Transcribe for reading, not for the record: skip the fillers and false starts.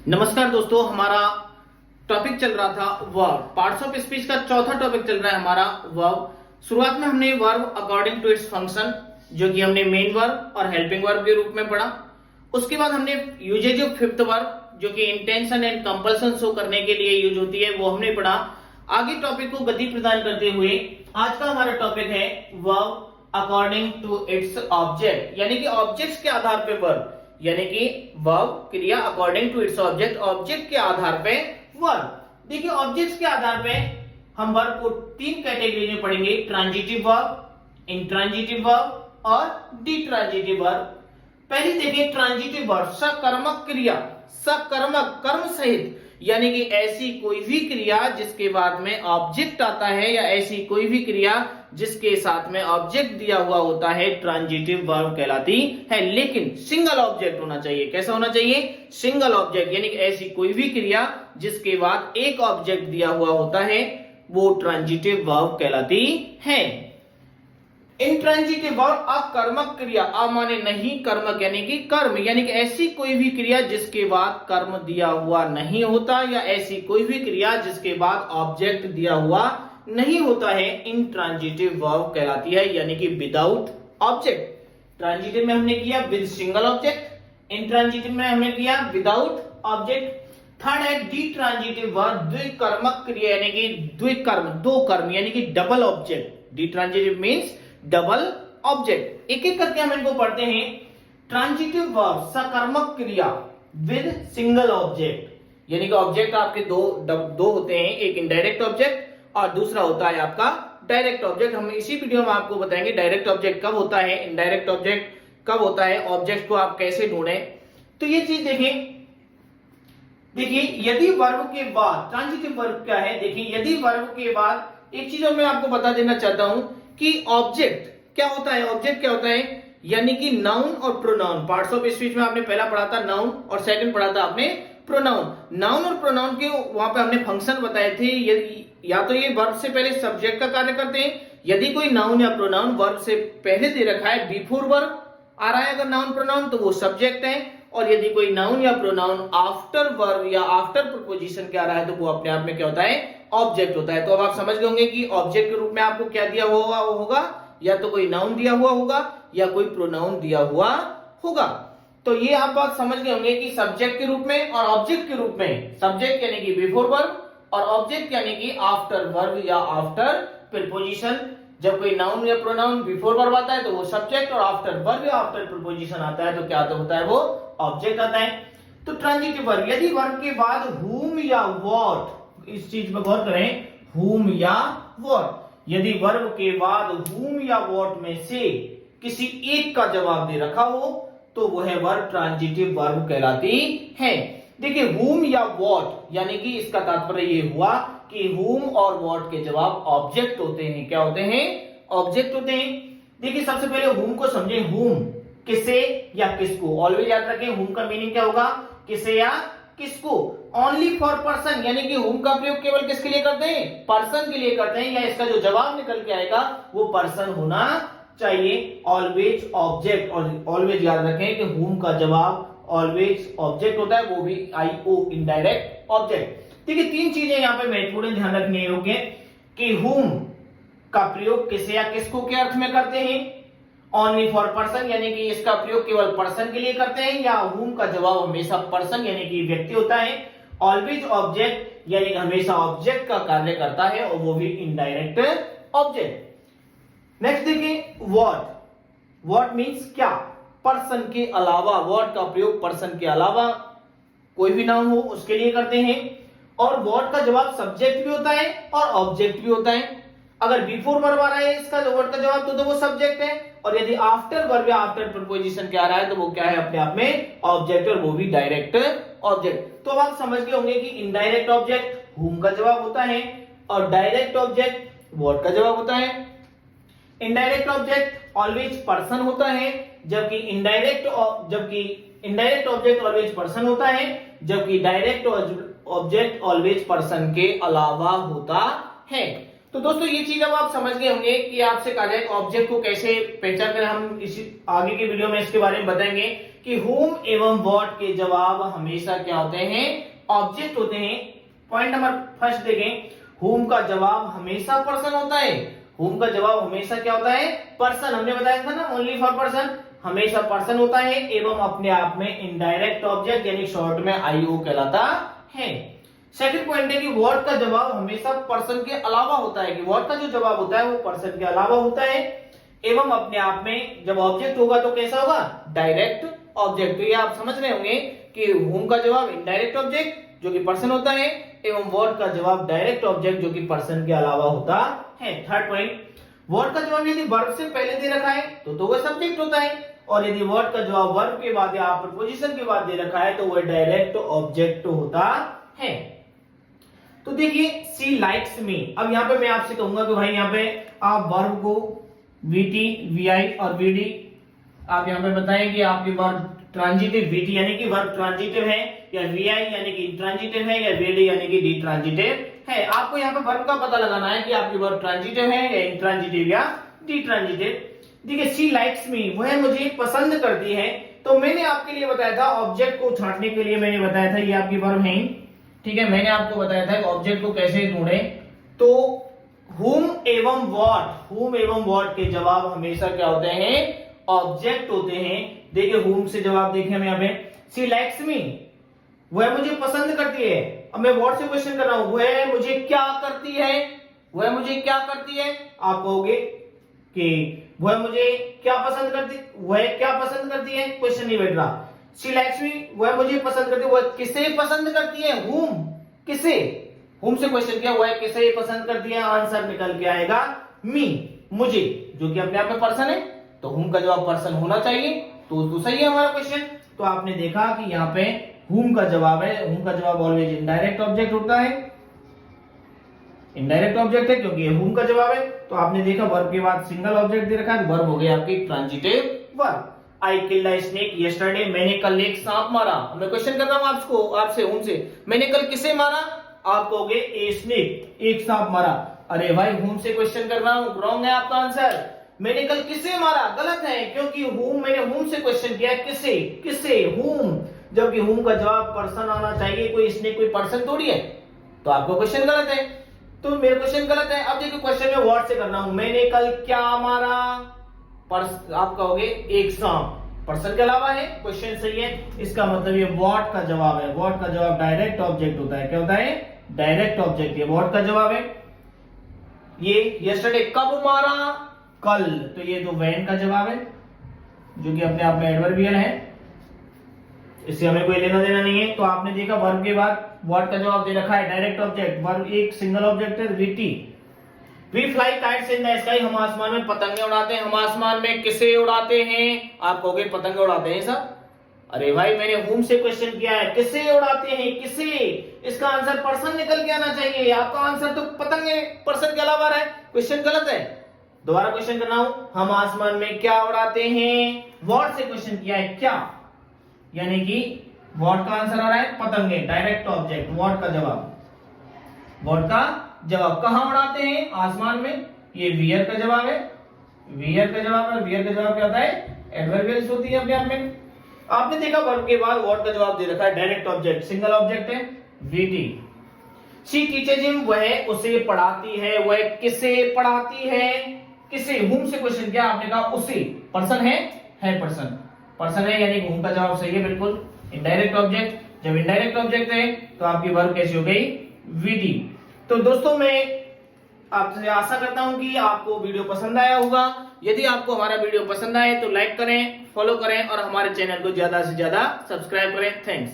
नमस्कार दोस्तों, हमारा टॉपिक चल रहा था वर्ब। पार्ट्स ऑफ स्पीच का चौथा टॉपिक चल रहा है हमारा वर्ब। शुरुआत में हमने verb according to its function, जो कि हमने मेन वर्ब और हेल्पिंग वर्ब के रूप में पढ़ा। उसके बाद हमने यूजेज ऑफ फिफ्थ वर्ब, जो कि इंटेंशन एंड कंपल्सन शो करने के लिए यूज होती है, वो हमने पढ़ा। आगे टॉपिक को गति प्रदान करते हुए आज का हमारा टॉपिक है verb according to its object, यानी कि ऑब्जेक्ट्स के आधार पर वर्ब, यानी कि वर्ब क्रिया according to its object, object के आधार पे वर्ब। देखिए, ऑब्जेक्ट्स के आधार पे हम वर्ब को तीन कैटेगरी में पढ़ेंगे: ट्रांजिटिव वर्ब, इंट्रांजिटिव वर्ब और डिट्रांजिटिव वर्ब। पहली देखिए ट्रांजिटिव वर्ब, सकर्मक क्रिया, सकर्मक कर्म सहित, यानी कि ऐसी कोई भी क्रिया जिसके बाद में ऑब्जेक्ट आता है, या ऐसी कोई भी क्रिया जिसके साथ में ऑब्जेक्ट दिया हुआ होता है, ट्रांजिटिव वर्ब कहलाती है। लेकिन सिंगल ऑब्जेक्ट होना चाहिए। कैसा होना चाहिए? सिंगल ऑब्जेक्ट, यानी कि ऐसी कोई भी क्रिया जिसके बाद एक ऑब्जेक्ट दिया हुआ होता है, वो ट्रांजिटिव वर्ब कहलाती है। इंट्रांजिटिव वर्ब अकर्मक क्रिया, अ माने नहीं, कर्मक यानी कि कर्म, यानी कि ऐसी कोई भी क्रिया जिसके बाद कर्म दिया हुआ नहीं होता, या ऐसी कोई भी क्रिया जिसके बाद ऑब्जेक्ट दिया हुआ नहीं होता है, इंट्रांजिटिव वर्ब कहलाती है, यानी कि विदाउट ऑब्जेक्ट। ट्रांजिटिव में हमने किया विद सिंगल ऑब्जेक्ट, इंट्रांजिटिव में हमने किया विदाउट ऑब्जेक्ट। थर्ड है डिट्रांजिटिव वर्ब, द्विकर्मक क्रिया, यानी कि द्विकर्म, दो कर्म, यानी कि double object. Ditransitive means double object. एक एक करके हम इनको पढ़ते हैं। ट्रांजिटिव वर्ब, सकर्मक क्रिया विद सिंगल ऑब्जेक्ट, यानी कि ऑब्जेक्ट आपके दो होते हैं, एक इनडायरेक्ट ऑब्जेक्ट और दूसरा होता है आपका डायरेक्ट ऑब्जेक्ट। हम इसी वीडियो में आपको बताएंगे डायरेक्ट ऑब्जेक्ट कब होता है, इनडायरेक्ट ऑब्जेक्ट कब होता है, ऑब्जेक्ट को आप कैसे ढूंढें। तो ये चीज देखिए यदि वर्ब के बाद, ट्रांजिटिव वर्ब क्या है, देखिए यदि वर्ब के बाद एक चीज और मैं आपको बता देना चाहता हूं कि ऑब्जेक्ट क्या होता है। ऑब्जेक्ट क्या होता है, यानी कि नाउन और प्रोनाउन। पार्ट्स ऑफ स्पीच में आपने पहला पढ़ा था नाउन और सेकंड पढ़ा था आपने प्रोनाउन। नाउन और प्रोनाउन के वहां पे हमने फंक्शन बताए थे। या तो ये वर्ब से पहले सब्जेक्ट का कार्य करते हैं, यदि कोई नाउन या प्रोनाउन वर्ब से पहले दे रखा है, बिफोर वर्ब आ रहा है अगर नाउन प्रोनाउन, तो वो सब्जेक्ट है। और यदि कोई नाउन या प्रोनाउन आफ्टर वर्ब या आफ्टर प्रीपोजिशन के आ रहा है, तो वो अपने आप में क्या होता है, ऑब्जेक्ट होता है। तो अब आप समझ गए होंगे कि ऑब्जेक्ट के रूप में आपको क्या दिया हुआ होगा, या तो कोई नाउन दिया हुआ होगा या कोई प्रोनाउन दिया हुआ होगा। तो ये आप बात समझ गए होंगे कि सब्जेक्ट के रूप में और ऑब्जेक्ट के रूप में, सब्जेक्ट यानी कि बिफोर वर्ब और ऑब्जेक्ट यानी कि आफ्टर वर्ब या आफ्टर प्रीपोजिशन। जब कोई नाउन या प्रोनाउन बिफोर वर्ब आता है तो वो सब्जेक्ट, और आफ्टर वर्ब या आफ्टर प्रीपोजिशन आता है तो क्या होता है, वो ऑब्जेक्ट आता है। तो ट्रांजिटिव वर्ब, यदि वर्ब के बाद whom या what, इस चीज में गौर करें, whom या what, यदि वर्ब के बाद whom या what में से किसी एक का जवाब दे रखा हो, तो वह वर्ब ट्रांजिटिव वर्ब कहलाती है। देखिए whom या what, यानी कि इसका तात्पर्य ये हुआ कि whom और what के जवाब ऑब्जेक्ट होते हैं। क्या होते हैं? ऑब्जेक्ट होते हैं। देखिए सबसे पहले whom को समझे। whom किसे या किसको, ऑलवेज याद रखें whom का मीनिंग क्या होगा, किसे या किसको। ओनली फॉर पर्सन, यानी कि whom का प्रयोग केवल किसके लिए करते हैं, पर्सन के लिए करते हैं, या इसका जो जवाब निकल के आएगा वो पर्सन होना चाहिए। ऑलवेज ऑब्जेक्ट, और ऑलवेज याद रखें कि whom का जवाब ऑलवेज ऑब्जेक्ट होता है, वो भी IO, इनडायरेक्ट ऑब्जेक्ट। देखिए तीन चीजें यहाँ पे महत्वपूर्ण ध्यान रखनी होगी कि whom का प्रयोग किसे या किसको के अर्थ में करते हैं, ओनली फॉर पर्सन, यानी कि इसका प्रयोग केवल पर्सन के लिए करते हैं, या whom का जवाब हमेशा पर्सन यानी कि व्यक्ति होता है। ऑलवेज ऑब्जेक्ट, यानी कि हमेशा ऑब्जेक्ट का कार्य करता है, और वो भी इनडायरेक्ट ऑब्जेक्ट। नेक्स्ट देखिए व्हाट, व्हाट मींस क्या, पर्सन के अलावा। व्हाट का प्रयोग पर्सन के अलावा कोई भी नाउन हो उसके लिए करते हैं, और व्हाट का जवाब सब्जेक्ट भी होता है और ऑब्जेक्ट भी होता है। अगर बिफोर वर्ब आ रहा है इसका वर्ड का जवाब, तो वो सब्जेक्ट है, और यदि आफ्टर वर्ब या आफ्टर प्रीपोजिशन क्या आ रहा है, तो वो क्या है, अपने आप में ऑब्जेक्ट, और वो भी डायरेक्ट ऑब्जेक्ट। तो अब आप समझ गए होंगे कि इनडायरेक्ट ऑब्जेक्ट whom का जवाब होता है, और डायरेक्ट ऑब्जेक्ट what का जवाब होता है। इनडायरेक्ट ऑब्जेक्ट ऑलवेज पर्सन होता है, जबकि इनडायरेक्ट ऑब्जेक्ट ऑलवेज पर्सन होता है, जबकि डायरेक्ट ऑब्जेक्ट ऑलवेज पर्सन के अलावा होता है। तो दोस्तों ये चीज अब आप समझ गए होंगे कि आपसे कहा जाए ऑब्जेक्ट को कैसे पहचान कर, हम इस आगे की वीडियो में इसके बारे में बताएंगे कि हुम एवं व्हाट के जवाब हमेशा क्या होते हैं, ऑब्जेक्ट होते हैं। पॉइंट नंबर फर्स्ट देखें, हुम का जवाब हमेशा पर्सन होता है। हुम का जवाब हमेशा क्या होता है, पर्सन। हमने बताया था ना, ओनली फॉर पर्सन, हमेशा पर्सन होता है एवं अपने आप में इनडायरेक्ट ऑब्जेक्ट यानी शॉर्ट में आईओ कहलाता है। सेकंड पॉइंट है कि वर्ड का जवाब हमेशा पर्सन के अलावा होता है, कि वर्ड का जो जवाब होता है वो पर्सन के अलावा होता है एवं अपने आप में जब ऑब्जेक्ट होगा तो कैसा होगा, डायरेक्ट ऑब्जेक्ट। तो ये आप समझ रहे होंगे कि हुम का जवाब इनडायरेक्ट ऑब्जेक्ट जो कि पर्सन होता है एवं वर्ड का जवाब डायरेक्ट ऑब्जेक्ट जो कि पर्सन के अलावा होता है। थर्ड पॉइंट, वर्ड का जवाब यदि वर्ब से पहले दे रखा है तो वह सब्जेक्ट होता है, और यदि वर्ड का जवाब वर्ब के बाद या प्रपोजिशन के बाद दे रखा है तो वह डायरेक्ट ऑब्जेक्ट होता है। तो देखिए, सी लाइक्स मी। अब यहाँ पे मैं आपसे कहूंगा कि भाई यहाँ पे आप वर्ब को वीटी, वीआई और वीडी आप यहाँ पे बताएं कि आपके वर्ब ट्रांजिटिव, वीटी यानी कि वर्ब ट्रांजिटिव है, या वीआई यानी कि इंट्रांजिटिव है, या वीडी यानी कि डिट्रांजिटिव है। आपको यहाँ पे वर्ब का पता लगाना है कि आपकी वर्ब ट्रांजिटिव है या इंट्रांजिटिव या डिट्रांजिटिव। देखिए, सी लाइक्स मी, वह मुझे पसंद करती है। तो मैंने आपके लिए बताया था ऑब्जेक्ट को छांटने के लिए, मैंने बताया था ये आपकी वर्ब है, ठीक है। मैंने आपको बताया था ऑब्जेक्ट को कैसे ढूंढे। तो हुम एवं व्हाट के जवाब हमेशा क्या होते हैं, ऑब्जेक्ट होते हैं। देखिए, हुम से जवाब देखें हम यहाँ पे, सी लाइक्स मी, वह मुझे पसंद करती है। अब मैं व्हाट से क्वेश्चन कर रहा हूं, वह मुझे क्या करती है, वह मुझे क्या करती है। आप कहोगे कि वह मुझे क्या पसंद करती, वह क्या पसंद करती है, क्वेश्चन नहीं बैठ रहा। शी लाइक्स मी, वह मुझे पसंद करती है, वह किसे पसंद करती है, हुम, किसे, हुम से क्वेश्चन किया, वह किसे पसंद करती है, आंसर निकल के आएगा मी, मुझे, जो कि अपने आप में पर्सन है, तो हुम का जवाब पर्सन होना चाहिए, तो सही है हमारा क्वेश्चन। तो आपने देखा कि यहाँ पे हुम का जवाब है, हुम का जवाब ऑलवेज इनडायरेक्ट ऑब्जेक्ट होता है, इनडायरेक्ट ऑब्जेक्ट है क्योंकि ये हुम का जवाब है। तो आपने देखा वर्ब के बाद सिंगल ऑब्जेक्ट दे रखा है, वर्ब हो गया आपकी transitive verb. I killed a snake yesterday, मैंने कल एक सांप मारा। मैं क्वेश्चन कर रहा हूं आपको, आपसे, हुम से, मैंने कल किसे मारा, आप कहोगे ए स्नेक, एक सांप मारा। अरे भाई, हुम से क्वेश्चन कर रहा हूं, रॉन्ग है आपका आंसर। मैंने कल किसे मारा, गलत है, क्योंकि हुम, मैंने हुम से क्वेश्चन किया, किसे, किसे, हुम, जबकि हुम का जवाब पर्सन आना चाहिए, कोई स्नेक कोई पर्सन थोड़ी है, तो आपका क्वेश्चन गलत है, तो मेरा क्वेश्चन गलत है। अब देखो, क्वेश्चन में वर्ड से करना हूं, मैंने कल क्या मारा, आप कहोगे एक सांप, पर्सन के अलावा है, क्वेश्चन सही है, इसका मतलब ये व्हाट का जवाब है। व्हाट का जवाब डायरेक्ट ऑब्जेक्ट होता है, क्या होता है, डायरेक्ट ऑब्जेक्ट, ये व्हाट का जवाब है। ये यस्टरडे कब मारा, कल, तो ये तो व्हेन का जवाब है, जो कि अपने आप में एडवर्बियल है, इससे हमें कोई लेना देना नहीं है। तो आपने देखा वर्ब के बाद व्हाट का जवाब दे रखा है, डायरेक्ट ऑब्जेक्ट, वर्ब एक सिंगल ऑब्जेक्ट है, VT. We fly kites in the sky, हम आसमान में पतंगे उड़ाते हैं। हम आसमान में किसे उड़ाते हैं, आप कहोगे पतंगे उड़ाते हैं सब। अरे भाई, मैंने हुम से क्वेश्चन किया है, किसे उड़ाते हैं, किसे, इसका आंसर पर्सन निकल के आना चाहिए, आपका आंसर तो पतंगे पर्सन के अलावा है, क्वेश्चन गलत है। दोबारा क्वेश्चन करना हूं, हम आसमान में क्या उड़ाते हैं, व्हाट से क्वेश्चन किया है, क्या, यानी कि व्हाट का आंसर आ रहा है पतंगे, डायरेक्ट ऑब्जेक्ट, व्हाट का जवाब, व्हाट का जवाब कहां उड़ाते हैं, आसमान में, ये वियर का जवाब है, वियर का जवाब है, वियर का जवाब क्या होता है, एडवर्बियल्स होती है अपने आप में। आपने देखा वर्ब के बाद व्हाट का जवाब दे रखा है, डायरेक्ट ऑब्जेक्ट, सिंगल ऑब्जेक्ट है, वीटी। शी टीचर्स हिम, वह उसे पढ़ाती है, वह किसे पढ़ाती है, किसे, हुम से क्वेश्चन किया, आपने कहा उसे, पर्सन है पर्सन, पर्सन है, यानी हुम का जवाब सही है बिल्कुल, इनडायरेक्ट ऑब्जेक्ट। जब इनडायरेक्ट ऑब्जेक्ट है तो आपकी वर्ब कैसी हो गई, वीडी। तो दोस्तों, मैं आपसे आशा करता हूं कि आपको वीडियो पसंद आया होगा। यदि आपको हमारा वीडियो पसंद आए तो लाइक करें, फॉलो करें और हमारे चैनल को ज्यादा से ज्यादा सब्सक्राइब करें। थैंक्स।